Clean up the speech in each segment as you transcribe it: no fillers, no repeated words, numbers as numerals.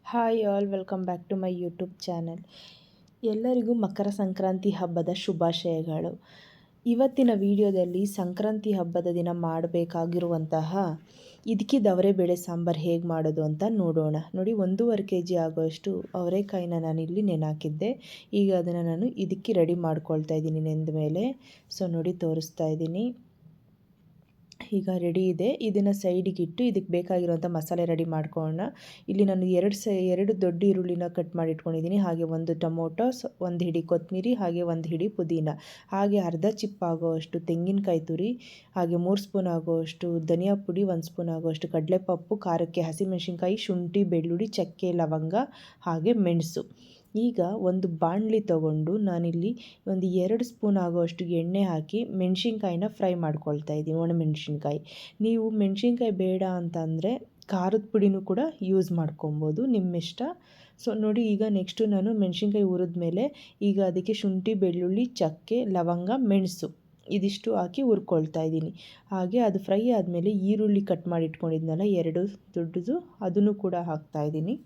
Hi all, welcome back to my YouTube channel. ಎಲ್ಲರಿಗೂ ಮಕರ ಸಂಕ್ರಾಂತಿ ಹಬ್ಬದ ಶುಭಾಶಯಗಳು. ಇವತ್ತಿನ ವಿಡಿಯೋದಲ್ಲಿ ಸಂಕ್ರಾಂತಿ ಹಬ್ಬದ ದಿನ ಮಾಡಬೇಕಾಗಿರುವಂತಹ ಇದಕ್ಕಿದವರೆ ಬೇಳೆ ಸಾಂಬಾರು ಹೇಗೆ ಮಾಡೋದು ಅಂತ ನೋಡೋಣ. ನೋಡಿ, 1.5 kg ಆಗೋಷ್ಟು ಅವರೆಕಾಯಿನ ನಾನಿಲ್ಲಿ ನೆನೆಹಾಕಿದ್ದೆ. ಈಗ ಅದನ್ನು ನಾನು ಇದಕ್ಕೆ ರೆಡಿ ಮಾಡ್ಕೊಳ್ತಾ ಇದ್ದೀನಿ ನೆಂದ ಮೇಲೆ. ಸೊ ನೋಡಿ, ತೋರಿಸ್ತಾ ಇದ್ದೀನಿ. ಈಗ ರೆಡಿ ಇದೆ. ಇದನ್ನು ಸೈಡಿಗಿಟ್ಟು ಇದಕ್ಕೆ ಬೇಕಾಗಿರುವಂಥ ಮಸಾಲೆ ರೆಡಿ ಮಾಡ್ಕೊಳ್ಳೋಣ. ಇಲ್ಲಿ ನಾನು ಎರಡು ದೊಡ್ಡ ಈರುಳ್ಳಿನ ಕಟ್ ಮಾಡಿ ಇಟ್ಕೊಂಡಿದ್ದೀನಿ. ಹಾಗೆ ಒಂದು ಟೊಮೊಟೊ, ಒಂದು ಹಿಡಿ ಕೊತ್ತಂಬರಿ, ಹಾಗೆ ಒಂದು ಹಿಡಿ ಪುದೀನ, ಹಾಗೆ ಅರ್ಧ ಚಿಪ್ಪಾಗುವಷ್ಟು ತೆಂಗಿನಕಾಯಿ ತುರಿ, ಹಾಗೆ 3 ಸ್ಪೂನ್ ಆಗುವಷ್ಟು ಧನಿಯಾ ಪುಡಿ, 1 ಸ್ಪೂನ್ ಆಗುವಷ್ಟು ಕಡಲೆಪಪ್ಪು, ಖಾರಕ್ಕೆ ಹಸಿಮೆಣಸಿನ್ಕಾಯಿ, ಶುಂಠಿ, ಬೆಳ್ಳುಳ್ಳಿ, ಚಕ್ಕೆ, ಲವಂಗ, ಹಾಗೆ ಮೆಣಸು. ಈಗ ಒಂದು ಬಾಣಲಿ ತೊಗೊಂಡು ನಾನಿಲ್ಲಿ ಒಂದು 2 ಸ್ಪೂನ್ ಆಗುವಷ್ಟು ಎಣ್ಣೆ ಹಾಕಿ ಮೆಣಸಿನ್ಕಾಯಿನ ಫ್ರೈ ಮಾಡ್ಕೊಳ್ತಾ ಇದ್ದೀನಿ. ಒಣಮೆಣಸಿನ್ಕಾಯಿ, ನೀವು ಮೆಣಸಿನ್ಕಾಯಿ ಬೇಡ ಅಂತಂದರೆ ಖಾರದ ಪುಡಿನೂ ಕೂಡ ಯೂಸ್ ಮಾಡ್ಕೊಬೋದು, ನಿಮ್ಮಿಷ್ಟ. ಸೊ ನೋಡಿ, ಈಗ ನೆಕ್ಸ್ಟು ನಾನು ಮೆಣಸಿನ್ಕಾಯಿ ಹುರಿದ್ಮೇಲೆ ಈಗ ಅದಕ್ಕೆ ಶುಂಠಿ, ಬೆಳ್ಳುಳ್ಳಿ, ಚಕ್ಕೆ, ಲವಂಗ, ಮೆಣಸು ಇದಿಷ್ಟು ಹಾಕಿ ಹುರ್ಕೊಳ್ತಾ ಇದ್ದೀನಿ. ಹಾಗೆ ಅದು ಫ್ರೈ ಆದಮೇಲೆ ಈರುಳ್ಳಿ ಕಟ್ ಮಾಡಿ ಇಟ್ಕೊಂಡಿದ್ನಲ್ಲ 2 ದೊಡ್ಡದು, ಅದನ್ನು ಕೂಡ ಹಾಕ್ತಾಯಿದ್ದೀನಿ.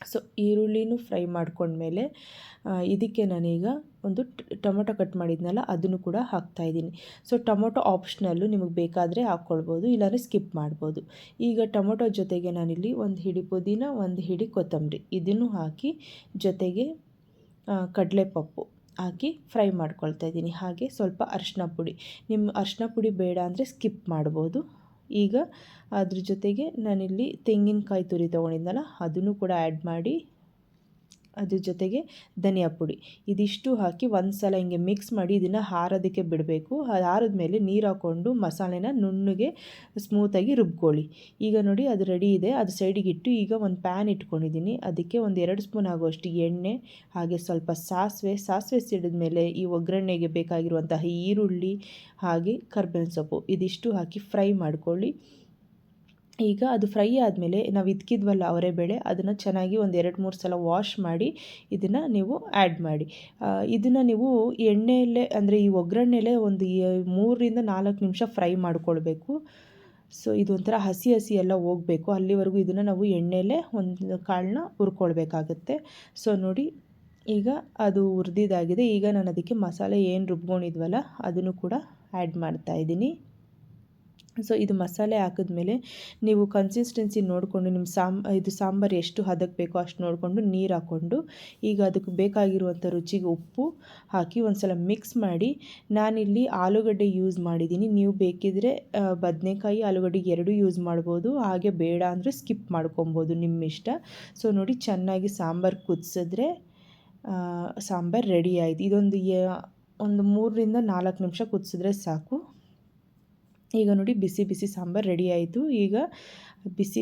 ಸೊ ಈರುಳ್ಳಿನೂ ಫ್ರೈ ಮಾಡ್ಕೊಂಡ್ಮೇಲೆ ಇದಕ್ಕೆ ನಾನೀಗ ಒಂದು ಟೊಮೊಟೊ ಕಟ್ ಮಾಡಿದ್ನಲ್ಲ ಅದನ್ನು ಕೂಡ ಹಾಕ್ತಾಯಿದ್ದೀನಿ. ಸೊ ಟೊಮೊಟೊ ಆಪ್ಷನಲ್ಲು, ನಿಮಗೆ ಬೇಕಾದರೆ ಹಾಕ್ಕೊಳ್ಬೋದು, ಇಲ್ಲಾಂದರೆ ಸ್ಕಿಪ್ ಮಾಡ್ಬೋದು. ಈಗ ಟೊಮೊಟೊ ಜೊತೆಗೆ ನಾನಿಲ್ಲಿ ಒಂದು ಹಿಡಿ ಪುದೀನ, ಒಂದು ಹಿಡಿ ಕೊತ್ತಂಬರಿ ಇದನ್ನು ಹಾಕಿ ಜೊತೆಗೆ ಕಡಲೆಪಪ್ಪು ಹಾಕಿ ಫ್ರೈ ಮಾಡ್ಕೊಳ್ತಾ ಇದ್ದೀನಿ. ಹಾಗೆ ಸ್ವಲ್ಪ ಅರಿಶಿನ ಪುಡಿ, ನಿಮ್ಮ ಅರಿಶಿನ ಪುಡಿ ಬೇಡ ಅಂದರೆ ಸ್ಕಿಪ್ ಮಾಡ್ಬೋದು. ಈಗ ಅದ್ರ ಜೊತೆಗೆ ನಾನಿಲ್ಲಿ ತೆಂಗಿನಕಾಯಿ ತುರಿ ತೊಗೊಂಡಿದ್ನಲ್ಲ ಅದನ್ನು ಕೂಡ ಆ್ಯಡ್ ಮಾಡಿ, ಅದ್ರ ಜೊತೆಗೆ ಧನಿಯಾ ಪುಡಿ ಇದಿಷ್ಟು ಹಾಕಿ ಒಂದು ಸಲ ಹಿಂಗೆ ಮಿಕ್ಸ್ ಮಾಡಿ ಇದನ್ನು ಹಾರೋದಕ್ಕೆ ಬಿಡಬೇಕು. ಅದು ಆರಿದ್ಮೇಲೆ ನೀರು ಹಾಕ್ಕೊಂಡು ಮಸಾಲೆನ ನುಣ್ಣಗೆ ಸ್ಮೂತಾಗಿ ರುಬ್ಕೊಳ್ಳಿ. ಈಗ ನೋಡಿ, ಅದು ರೆಡಿ ಇದೆ. ಅದು ಸೈಡಿಗೆ ಇಟ್ಟು ಈಗ ಒಂದು ಪ್ಯಾನ್ ಇಟ್ಕೊಂಡಿದ್ದೀನಿ. ಅದಕ್ಕೆ ಒಂದು 2 ಸ್ಪೂನ್ ಆಗುವಷ್ಟು ಎಣ್ಣೆ, ಹಾಗೆ ಸ್ವಲ್ಪ ಸಾಸಿವೆ ಸಿಡಿದ್ಮೇಲೆ ಈ ಒಗ್ಗರಣೆಗೆ ಬೇಕಾಗಿರುವಂತಹ ಈರುಳ್ಳಿ, ಹಾಗೆ ಕರ್ಬೇವಿನ ಸೊಪ್ಪು ಇದಿಷ್ಟು ಹಾಕಿ ಫ್ರೈ ಮಾಡ್ಕೊಳ್ಳಿ. ಈಗ ಅದು ಫ್ರೈ ಆದಮೇಲೆ ನಾವು ಇದ್ಕಿದ್ವಲ್ಲ ಅವರೆಬೇಳೆ, ಅದನ್ನು ಚೆನ್ನಾಗಿ ಒಂದು 2-3 ಸಲ ವಾಶ್ ಮಾಡಿ ಇದನ್ನು ನೀವು ಆ್ಯಡ್ ಮಾಡಿ. ಇದನ್ನು ನೀವು ಎಣ್ಣೆಯಲ್ಲೇ ಅಂದರೆ ಈ ಒಗ್ಗರಣೆಯಲ್ಲೇ ಒಂದು 3-4 ನಿಮಿಷ ಫ್ರೈ ಮಾಡ್ಕೊಳ್ಬೇಕು. ಸೊ ಇದೊಂಥರ ಹಸಿ ಎಲ್ಲ ಹೋಗಬೇಕು, ಅಲ್ಲಿವರೆಗೂ ಇದನ್ನು ನಾವು ಎಣ್ಣೆಯಲ್ಲೇ ಒಂದು ಕಾಳನ್ನ ಹುರ್ಕೊಳ್ಬೇಕಾಗತ್ತೆ. ಸೊ ನೋಡಿ, ಈಗ ಅದು ಹುರಿದಿದ್ದಾಗಿದೆ. ಈಗ ನಾನು ಅದಕ್ಕೆ ಮಸಾಲೆ ಏನು ರುಬ್ಕೊಂಡಿದ್ವಲ್ಲ ಅದನ್ನು ಕೂಡ ಆ್ಯಡ್ ಮಾಡ್ತಾಯಿದ್ದೀನಿ. ಸೊ ಇದು ಮಸಾಲೆ ಹಾಕಿದ್ಮೇಲೆ ನೀವು ಕನ್ಸಿಸ್ಟೆನ್ಸಿ ನೋಡಿಕೊಂಡು ನಿಮ್ಮ ಇದು ಸಾಂಬಾರು ಎಷ್ಟು ಹದಕ್ಕೆ ಬೇಕೋ ಅಷ್ಟು ನೋಡಿಕೊಂಡು ನೀರು ಹಾಕ್ಕೊಂಡು ಈಗ ಅದಕ್ಕೆ ಬೇಕಾಗಿರುವಂಥ ರುಚಿಗೆ ಉಪ್ಪು ಹಾಕಿ ಒಂದು ಸಲ ಮಿಕ್ಸ್ ಮಾಡಿ. ನಾನಿಲ್ಲಿ ಆಲೂಗಡ್ಡೆ ಯೂಸ್ ಮಾಡಿದ್ದೀನಿ, ನೀವು ಬೇಕಿದ್ದರೆ ಬದನೆಕಾಯಿ, ಆಲೂಗಡ್ಡೆ ಎರಡೂ ಯೂಸ್ ಮಾಡ್ಬೋದು, ಹಾಗೆ ಬೇಡ ಅಂದರೆ ಸ್ಕಿಪ್ ಮಾಡ್ಕೊಬೋದು, ನಿಮ್ಮ ಇಷ್ಟ. ಸೊ ನೋಡಿ, ಚೆನ್ನಾಗಿ ಸಾಂಬಾರು ಕುದಿಸಿದ್ರೆ ಸಾಂಬಾರು ರೆಡಿ ಆಯಿತು. ಇದೊಂದು 3-4 ನಿಮಿಷ ಕುದಿಸಿದ್ರೆ ಸಾಕು. ಈಗ ನೋಡಿ, ಬಿಸಿ ಬಿಸಿ ಸಾಂಬಾರು ರೆಡಿ ಆಯಿತು. ಈಗ ಬಿಸಿ